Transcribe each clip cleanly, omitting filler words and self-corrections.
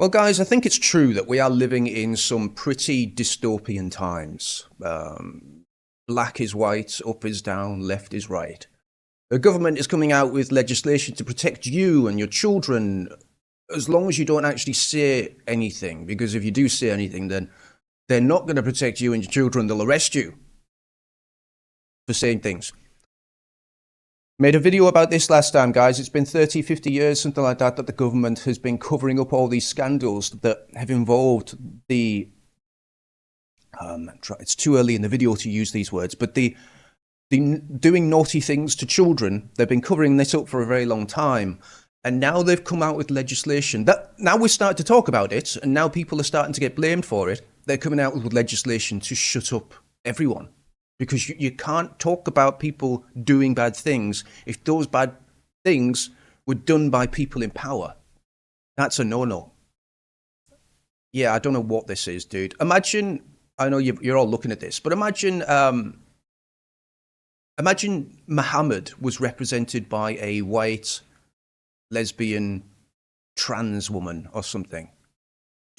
Well, guys, I think it's true that we are living in some pretty dystopian times. Black is white, up is down, left is right. The government is coming out with legislation to protect you and your children as long as you don't actually say anything. Because if you do say anything, then they're not going to protect you and your children. They'll arrest you for saying things. Made a video about this last time, guys. It's been 30, 50 years, something like that, that the government has been covering up all these scandals that have involved the... it's too early in the video to use these words, but the doing naughty things to children. They've been covering this up for a very long time. And now they've come out with legislation. Now we're starting to talk about it, and now people are starting to get blamed for it. They're coming out with legislation to shut up everyone. Because you can't talk about people doing bad things if those bad things were done by people in power. That's a no-no. Yeah, I don't know what this is, dude. Imagine, I know you're all looking at this, but imagine Muhammad was represented by a white, lesbian, trans woman or something.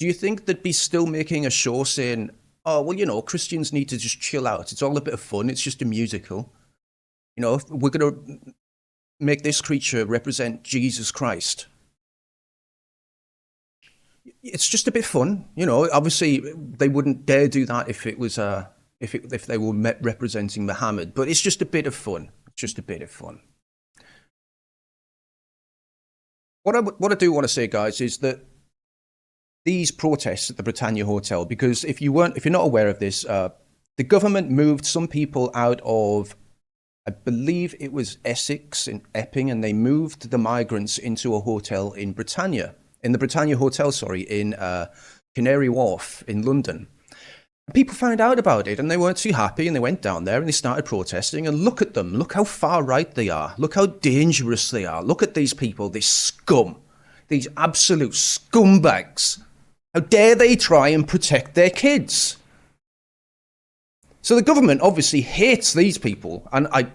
Do you think they'd be still making a show saying, oh, well, you know, Christians need to just chill out. It's all a bit of fun. It's just a musical. You know, we're going to make this creature represent Jesus Christ. It's just a bit fun. You know, obviously they wouldn't dare do that if it was if they were representing Muhammad, but it's just a bit of fun. It's just a bit of fun. What I do want to say, guys, is that these protests at the Britannia Hotel, because if you're not aware of this, the government moved some people out of, I believe it was Essex in Epping, and they moved the migrants into a hotel in the Britannia Hotel, in Canary Wharf in London. And people found out about it, and they weren't too happy, and they went down there and they started protesting. And look at them, look how far right they are, look how dangerous they are. Look at these people, this scum, these absolute scumbags. How dare they try and protect their kids? So the government obviously hates these people, and I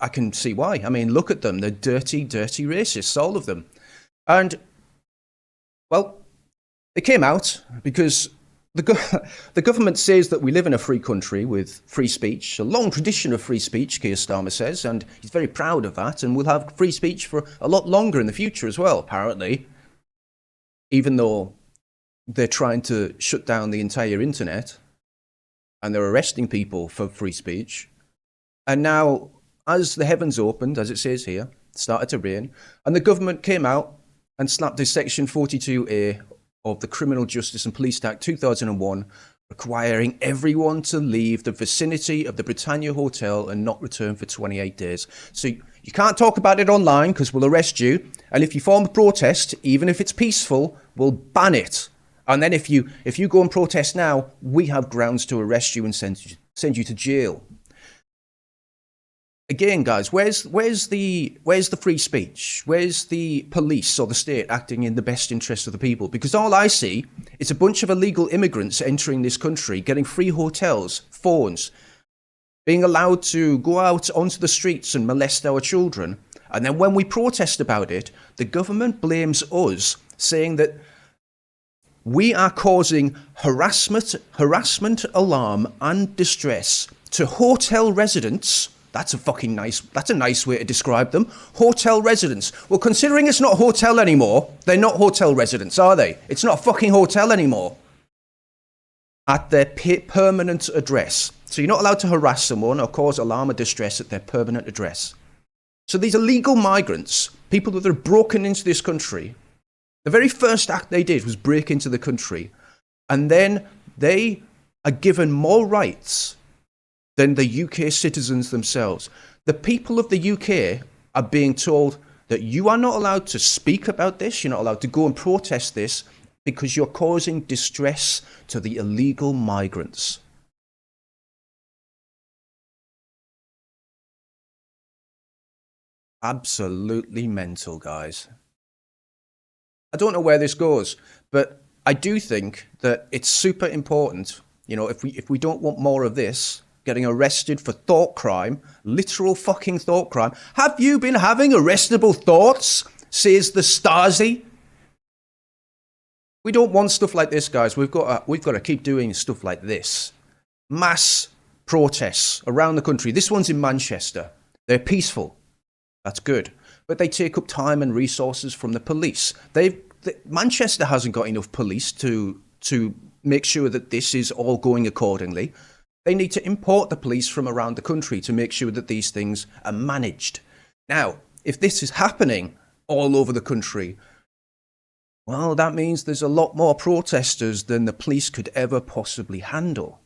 can see why. I mean, look at them. They're dirty, dirty racists, all of them. And, well, they came out because the government says that we live in a free country with free speech, a long tradition of free speech, Keir Starmer says, and he's very proud of that, and we'll have free speech for a lot longer in the future as well, apparently, even though they're trying to shut down the entire internet and they're arresting people for free speech. And now, as the heavens opened, as it says here, it started to rain, and the government came out and slapped this Section 42A of the Criminal Justice and Police Act 2001, requiring everyone to leave the vicinity of the Britannia Hotel and not return for 28 days. So you can't talk about it online because we'll arrest you. And if you form a protest, even if it's peaceful, we'll ban it. And then if you go and protest now, we have grounds to arrest you and send you to jail. Again, guys, where's the free speech? Where's the police or the state acting in the best interest of the people? Because all I see is a bunch of illegal immigrants entering this country, getting free hotels, phones, being allowed to go out onto the streets and molest our children. And then when we protest about it, the government blames us, saying that we are causing harassment, alarm, and distress to hotel residents. That's a nice way to describe them. Hotel residents. Well, considering it's not a hotel anymore, they're not hotel residents, are they? It's not a fucking hotel anymore. At their permanent address. So you're not allowed to harass someone or cause alarm or distress at their permanent address. So these illegal migrants, people that have broken into this country, the very first act they did was break into the country, and then they are given more rights than the UK citizens themselves. The people of the UK are being told that you are not allowed to speak about this, you're not allowed to go and protest this, because you're causing distress to the illegal migrants. Absolutely mental, guys. I don't know where this goes, but I do think that it's super important, you know, if we don't want more of this, getting arrested for thought crime, literal fucking thought crime. Have you been having arrestable thoughts, says the Stasi? We don't want stuff like this, guys. We've got to keep doing stuff like this. Mass protests around the country. This one's in Manchester. They're peaceful. That's good. But they take up time and resources from the police. Manchester hasn't got enough police to make sure that this is all going accordingly. They need to import the police from around the country to make sure that these things are managed. Now, if this is happening all over the country, well, that means there's a lot more protesters than the police could ever possibly handle.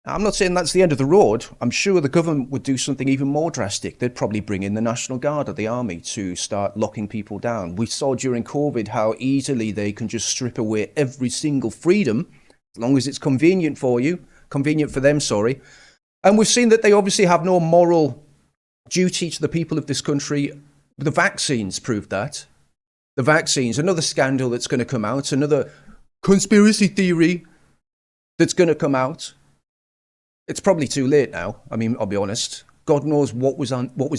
Now, I'm not saying that's the end of the road. I'm sure the government would do something even more drastic. They'd probably bring in the National Guard or the army to start locking people down. We saw during COVID how easily they can just strip away every single freedom, as long as it's convenient for you. Convenient for them, sorry. And we've seen that they obviously have no moral duty to the people of this country. The vaccines proved that. The vaccines, another scandal that's going to come out, another conspiracy theory that's going to come out. It's probably too late now. I mean, I'll be honest. God knows what was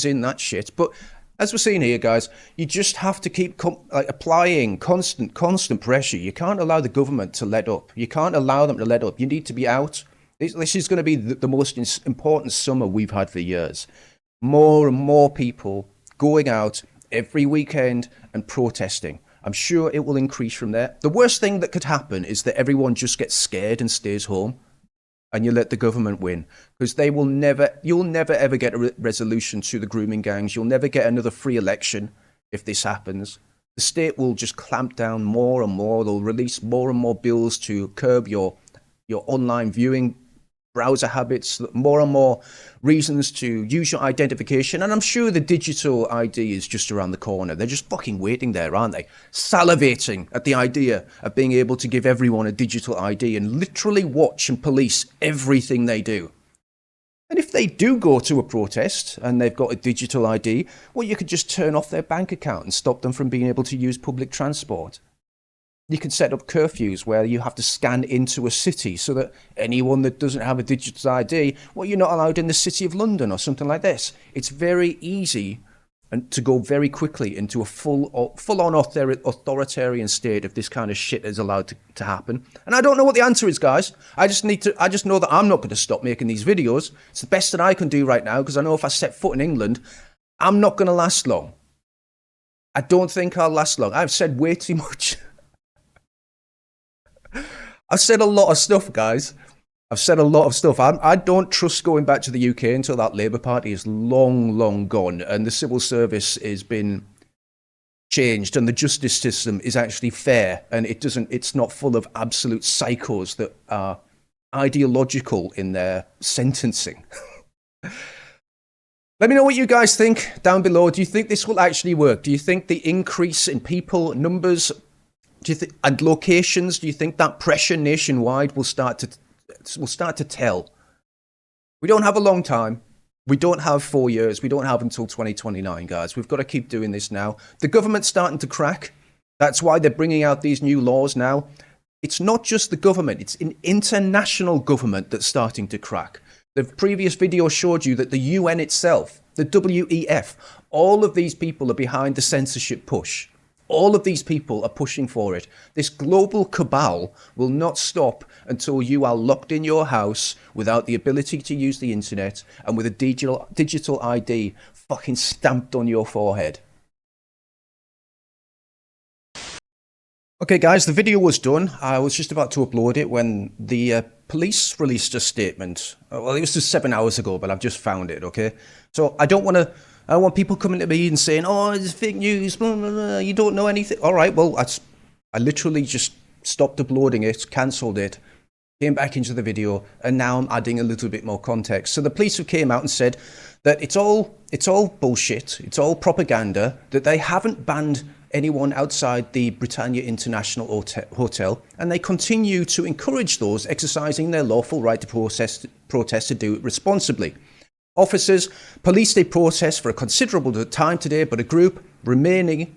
in that shit. But as we're seeing here, guys, you just have to keep applying constant pressure. You can't allow the government to let up. You can't allow them to let up. You need to be out. This is going to be the most important summer we've had for years. More and more people going out every weekend and protesting. I'm sure it will increase from there. The worst thing that could happen is that everyone just gets scared and stays home, and you let the government win, because you'll never ever get a resolution to the grooming gangs. You'll never get another free election if this happens. The state will just clamp down more and more. They'll release more and more bills to curb your online viewing browser habits, more and more reasons to use your identification. And I'm sure the digital ID is just around the corner. They're just fucking waiting there, aren't they? Salivating at the idea of being able to give everyone a digital ID and literally watch and police everything they do. And if they do go to a protest and they've got a digital ID, well, you could just turn off their bank account and stop them from being able to use public transport. You can set up curfews where you have to scan into a city so that anyone that doesn't have a digital ID, well, you're not allowed in the City of London or something like this. It's very easy and to go very quickly into a full-on authoritarian state if this kind of shit is allowed to happen. And I don't know what the answer is, guys. I just know that I'm not going to stop making these videos. It's the best that I can do right now, because I know if I set foot in England, I'm not going to last long. I don't think I'll last long. I've said way too much. I've said a lot of stuff, guys. I've said a lot of stuff. I don't trust going back to the UK until that Labour Party is long gone and the civil service has been changed and the justice system is actually fair and it's not full of absolute psychos that are ideological in their sentencing. Let me know what you guys think down below. Do you think this will actually work? Do you think the increase in people numbers and locations, do you think that pressure nationwide will start to tell? We don't have a long time. We don't have 4 years. We don't have until 2029, guys. We've got to keep doing this now. The government's starting to crack. That's why they're bringing out these new laws now. It's not just the government. It's an international government that's starting to crack. The previous video showed you that the UN itself, the WEF, all of these people are behind the censorship push. All of these people are pushing for it. This global cabal will not stop until you are locked in your house without the ability to use the internet and with a digital ID fucking stamped on your forehead. Okay, guys, the video was done. I was just about to upload it when the police released a statement. Well, it was just 7 hours ago, but I've just found it, okay? So I don't want people coming to me and saying, oh, it's fake news, blah, blah, blah, you don't know anything. All right, well, I literally just stopped uploading it, cancelled it, came back into the video, and now I'm adding a little bit more context. So the police have came out and said that it's all bullshit, it's all propaganda, that they haven't banned anyone outside the Britannia International Hotel, and they continue to encourage those exercising their lawful right to protest to do it responsibly. Officers policed a protest for a considerable time today, but a group remaining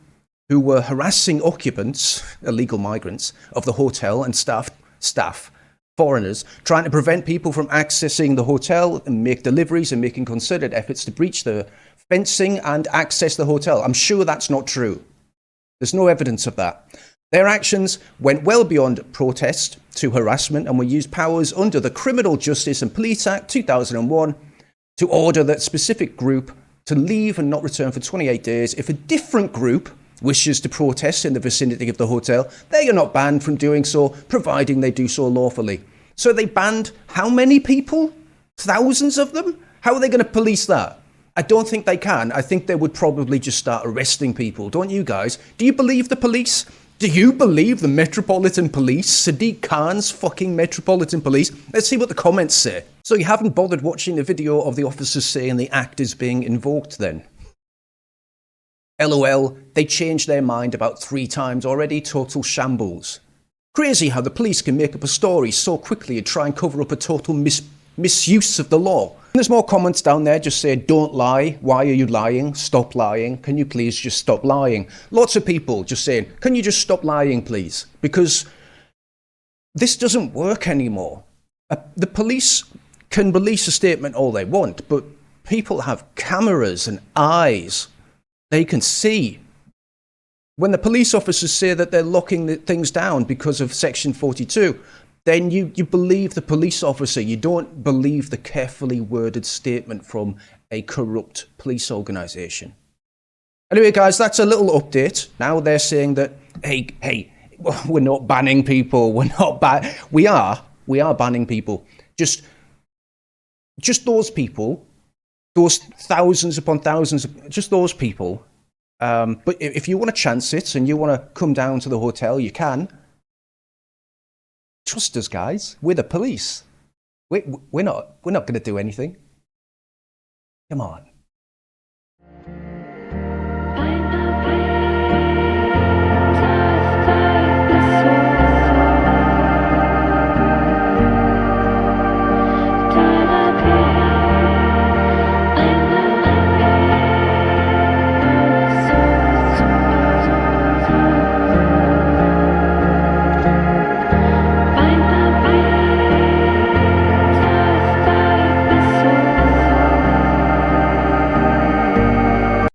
who were harassing occupants, illegal migrants, of the hotel and staff, foreigners, trying to prevent people from accessing the hotel and make deliveries and making concerted efforts to breach the fencing and access the hotel. I'm sure that's not true. There's no evidence of that. Their actions went well beyond protest to harassment and were used powers under the Criminal Justice and Police Act 2001 to order that specific group to leave and not return for 28 days. If a different group wishes to protest in the vicinity of the hotel, they are not banned from doing so, providing they do so lawfully. So they banned how many people? Thousands of them? How are they going to police that? I don't think they can. I think they would probably just start arresting people. Don't you guys? Do you believe the police? Do you believe the Metropolitan Police? Sadiq Khan's fucking Metropolitan Police? Let's see what the comments say. So you haven't bothered watching the video of the officers saying the act is being invoked then? LOL, they changed their mind about 3 times already. Total shambles. Crazy how the police can make up a story so quickly and try and cover up a total misuse of the law. And there's more comments down there just saying, don't lie. Why are you lying? Stop lying. Can you please just stop lying? Lots of people just saying, can you just stop lying, please? Because this doesn't work anymore. The police can release a statement all they want, but people have cameras and eyes. They can see. When the police officers say that they're locking things down because of Section 42, then you believe the police officer. You don't believe the carefully worded statement from a corrupt police organisation. Anyway, guys, that's a little update. Now they're saying that, hey, we're not banning people. We are banning people. Just those people, those thousands upon thousands, just those people. But if you want to chance it and you want to come down to the hotel, you can. Trust us, guys. We're the police. We're not going to do anything. Come on.